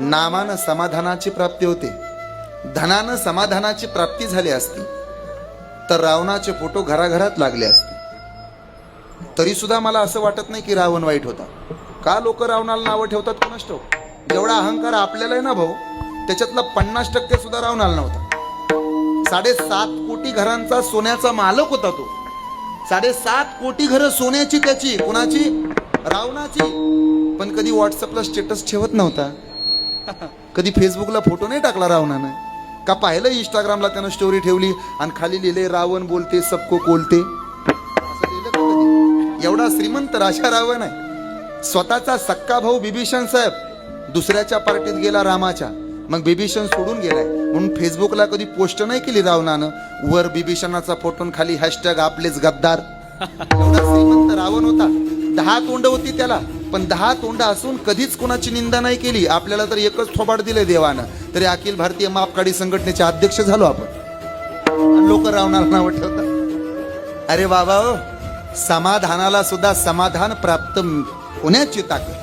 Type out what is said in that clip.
नामानं समाधानाची प्राप्ती होते, धनानं समाधानाची प्राप्ती झाली असती तर रावणाचे फोटो घराघरात लागले असते. तरी सुद्धा मला असं वाटत नाही की रावण वाईट होता. का लोक रावणाला नावं ठेवतात कोणास ठाऊक. जेवढा अहंकार आपल्याला आहे ना भाऊ, त्याच्यातला 50% सुद्धा रावणाला नव्हता. 7.5 कोटी घरांचा सोन्याचा मालक होता तो. 7.5 कोटी घरं सोन्याची, त्याची कुणाची? रावणाची. पण कधी व्हॉट्सअपला स्टेटस ठेवत नव्हता, कधी फेसबुकला फोटो नाही टाकला रावणानं. का पाहिलं इंस्टाग्रामला त्यानं स्टोरी ठेवली आणि खाली लिहिले रावण बोलते सबको कोलते, असं लिहिलं का कधी? एवढा श्रीमंत राजा रावण आहे. स्वतःचा सक्का भाऊ बिभीषण साहेब दुसऱ्याच्या पार्टीत गेला रामाच्या, मग बिभीषण सोडून गेलाय म्हणून फेसबुकला कधी पोस्ट नाही केली रावणानं. वर बिभीषणाचा फोटो खाली हॅशटॅग आपलेच गद्दार. एवढा श्रीमंत रावण होता. 10 तोंड होती त्याला, पण 10 तोंड असून कधीच कोणाची निंदा नाही केली. आपल्याला तर एकच थोबाड दिले देवानं, तरी अखिल भारतीय मापकाडी संघटनेचे अध्यक्ष झालो आपण. लोक रावणाला नाव ठेवतात. अरे बाबा, समाधानाला सुद्धा समाधान प्राप्त होण्याची ताकद